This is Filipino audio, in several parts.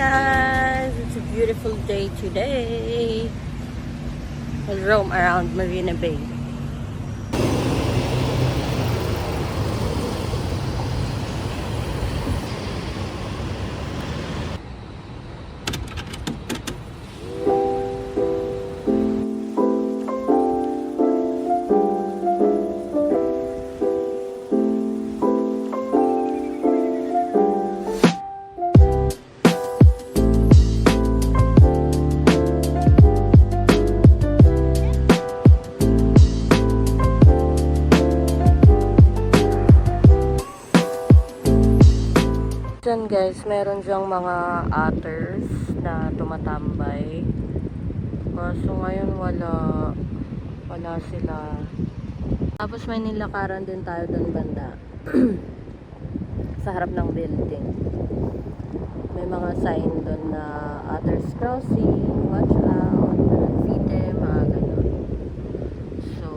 guys! It's a beautiful day today. We'll roam around Marina Bay. Diyan guys, meron siyang mga otters na tumatambay. Kaso ngayon wala sila. Tapos may nilakaran din tayo doon banda. Sa harap ng building. May mga sign doon na otters crossing, watch out, feed them, mga ganun. So,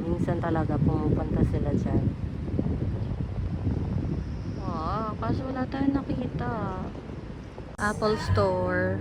minsan talaga pumupunta sila dyan. Kaso wala tayong nakita. Apple Store.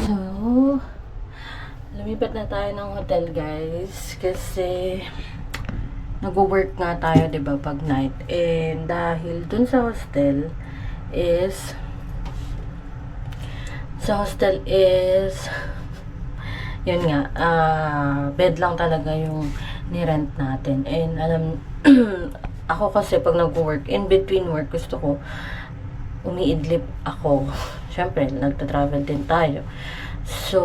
So, lumipat na tayo ng hotel guys kasi nag-work nga tayo 'di ba pag night, and dahil dun sa hostel is yun nga, bed lang talaga yung ni-rent natin, and alam ako kasi pag nag-work, in between work gusto ko umiidlip ako. Siyempre, nagta-travel din tayo. So,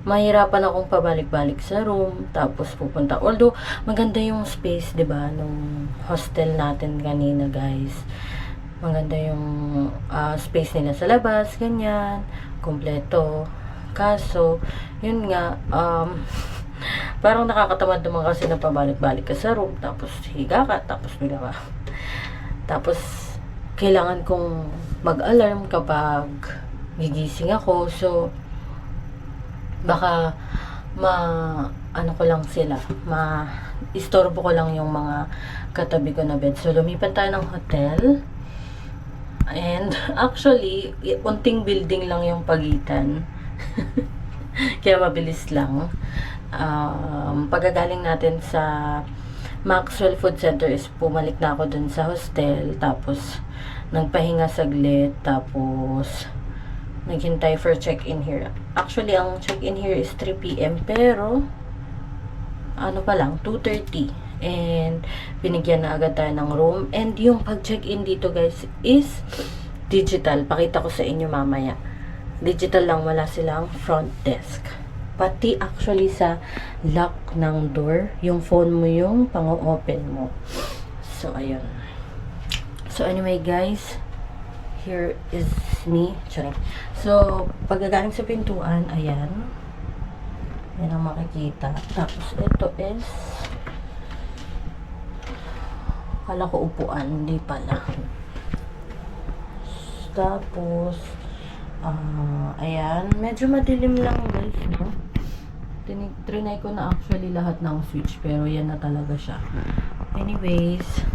mahirapan akong pabalik-balik sa room, tapos pupunta. Although, maganda yung space, 'di ba, nung hostel natin kanina, guys. Maganda yung space nila sa labas, ganyan, kumpleto. Kaso, yun nga, parang nakakatamad naman kasi na pabalik-balik ka sa room, tapos higa ka, tapos higa ka. Tapos, kailangan kong mag-alarm kapag gigising ako. So, baka ano ko lang sila, istorbo ko lang yung mga katabi ko na bed. So, lumipat tayo ng hotel. And, actually, unting building lang yung pagitan. Kaya mabilis lang. Pagkagaling natin sa Maxwell Food Center is pumalik na ako dun sa hostel. Tapos, nagpahinga saglit. Tapos, naghintay for check-in here. Actually, ang check-in here is 3 p.m. Pero, ano pa lang, 2:30. And, binigyan na agad tayo ng room. And, yung pag-check-in dito, guys, is digital. Pakita ko sa inyo mamaya. Digital lang, wala silang front desk. Pati actually sa lock ng door, yung phone mo yung pang-open mo. So, ayun. So, anyway, guys, here is me. Charing. So, pagkagaling sa pintuan, ayan. Yan ang makikita. Tapos, ito is kala ko upuan, hindi pala. Tapos, ayan. Medyo madilim lang, guys, no? Trinay ko na actually lahat ng switch, pero yan na talaga siya. Anyways,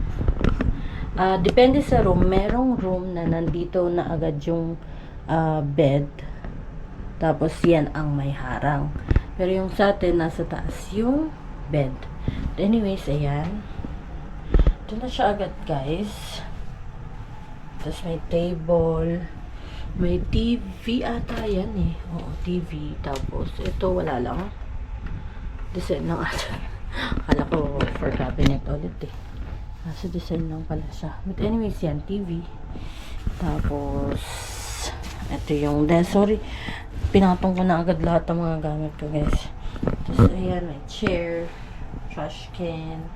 depende sa room. Merong room na nandito na agad yung bed. Tapos, yan ang may harang. Pero yung sa atin, nasa taas yung bed. Anyways, ayan. Ito na siya agad, guys. Tapos, may table. May TV ata yan eh. Oo, TV. Tapos, ito wala lang. Design lang ata. Akala ko for cabinet ulit eh. Nasa design lang pala siya. But anyways, yan. TV. Tapos, ito yung desk. Sorry. Pinatong ko na agad lahat ng mga gamit ko, guys. Tapos, ayan. May chair. Trash can.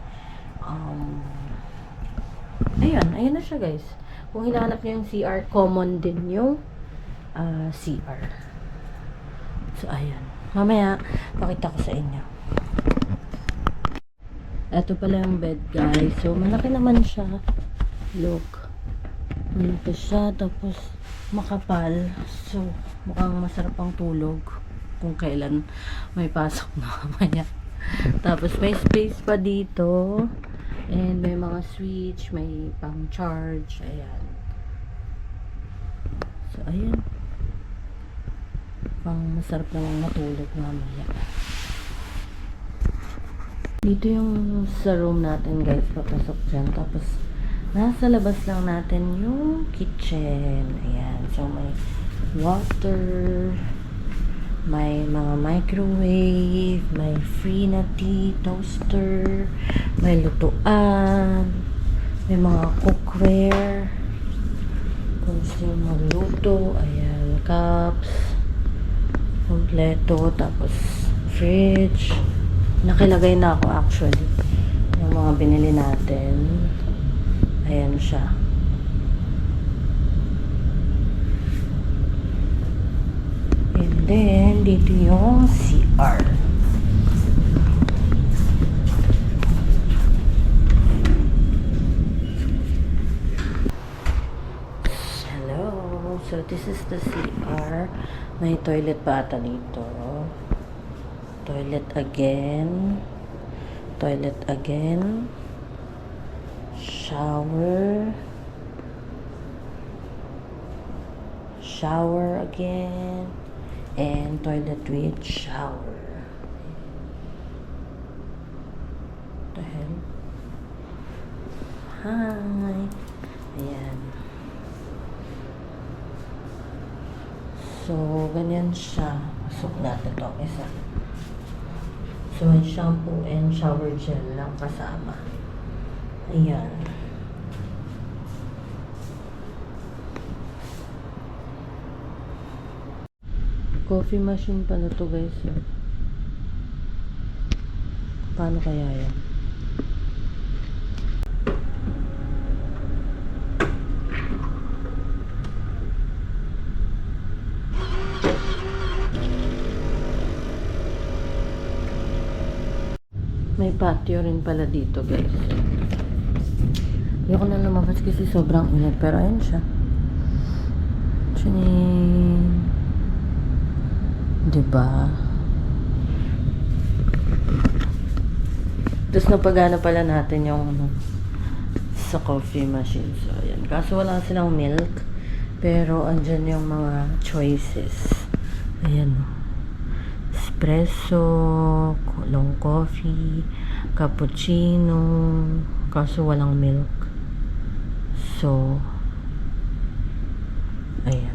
Ayan. Ayan na siya, guys. Kung hinahanap niyo yung CR, common din yung CR. So, ayan. Mamaya, pakita ko sa inyo. Ito pala yung bed, guys. So, malaki naman siya. Look. Malaki siya. Tapos, makapal. So, mukhang masarap ang tulog. Kung kailan may pasok na mamaya. Tapos, may space pa dito. And, may mga switch. May pang charge. Ayan. So, ayan. Pang masarap namang matulog mamaya. Dito yung sa room natin, guys. Papasok dyan. Tapos, nasa labas lang natin yung kitchen. Ayan. So, may water. May mga microwave. May free na tea, toaster. May lutuan. May mga cookware. Kung gusto yung magluto. Ayan. Cups. Kompleto. Tapos, fridge. Nakilagay na ako actually. Yung mga binili natin. Ayan siya. And then, dito yung CR. Hello. So, this is the CR. May toilet pa ata dito. Toilet again. Toilet again. Shower. Shower again. And toilet with shower. What the hell? Hi. Ayan. So, ganyan siya. Pasok natin ito. Isa. So, may shampoo and shower gel lang kasama. Ayan. Coffee machine pala to, guys. Paano kaya yan? May patio rin pala dito, guys. Ayoko na lumabas kasi sobrang init. Pero ayun siya. Chining. Diba? Tapos napagana pala natin yung ano, sa coffee machine. So, ayan. Kaso wala silang milk. Pero, andyan yung mga choices. Ayan. Espresso, long coffee, cappuccino. Kaso walang milk. So, ayan.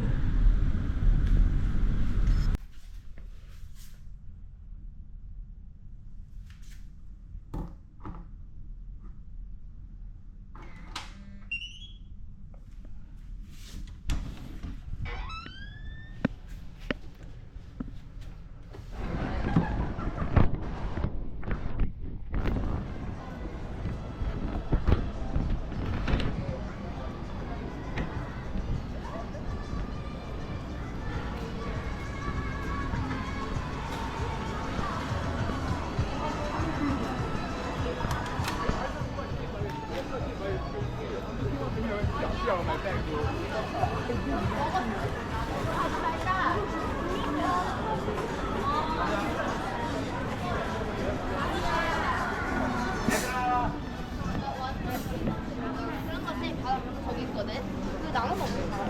저기 있거든? 근데 나는 없는 거야.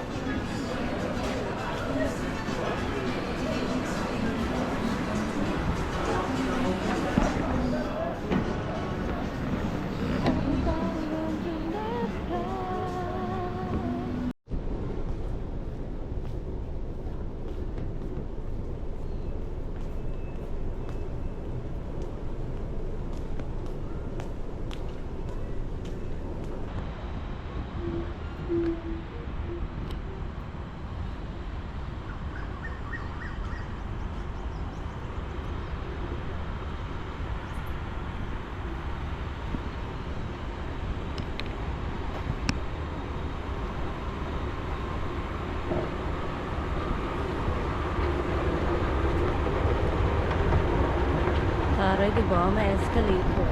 Taray, diba? May escalator.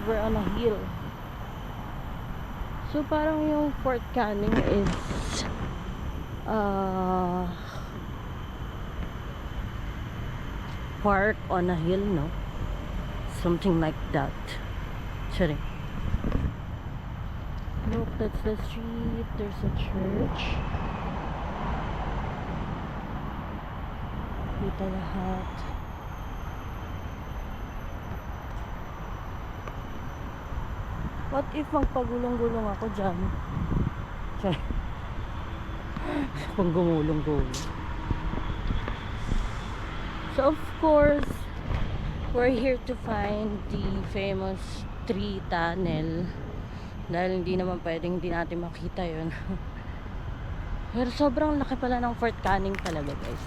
We're on a hill. So parang yung Fort Canning is park on a hill, no? Something like that. Sorry. Look, that's the street. There's a church. Kita lahat. What if magpagulong-gulong ako dyan? Pang gumulong-gulong. So of course, we're here to find the famous tree tunnel. Dahil hindi naman pwedeng hindi natin makita yun. Pero sobrang laki pala ng Fort Canning talaga, guys.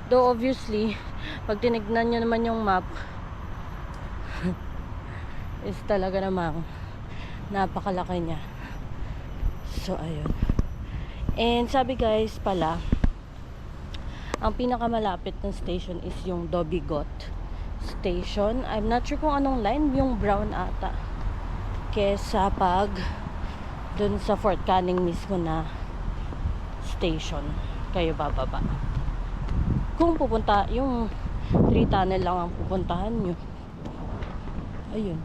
Though obviously, pag tinignan nyo naman yung map, is talaga namang napakalaki niya. So ayun. And sabi guys pala, ang pinakamalapit ng station is yung Dobigot Station. I'm not sure kung anong line, yung brown ata. Kesa pag dun sa Fort Canning mismo na station kayo bababa. Kung pupunta, yung 3 tunnel lang ang pupuntahan nyo. Ayun.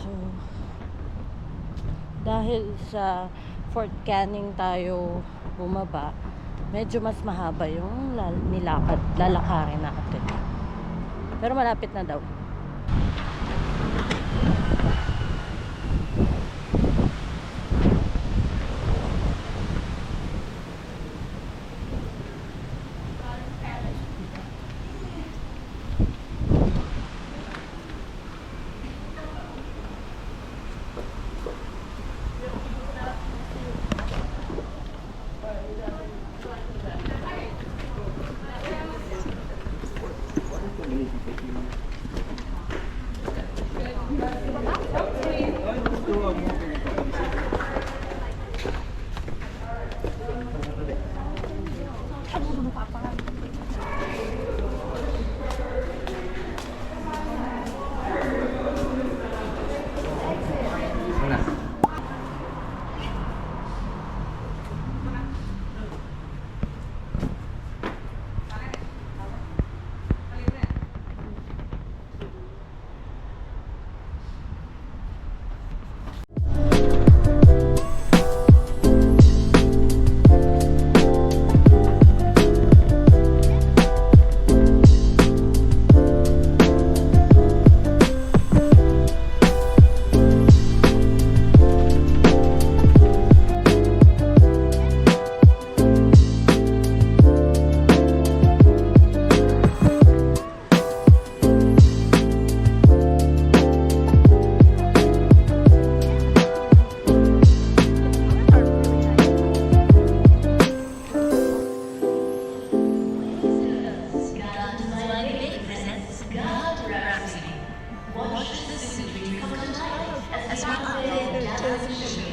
So, dahil sa Fort Canning tayo bumaba, medyo mas mahaba yung lalakarin natin. Pero malapit na daw. As we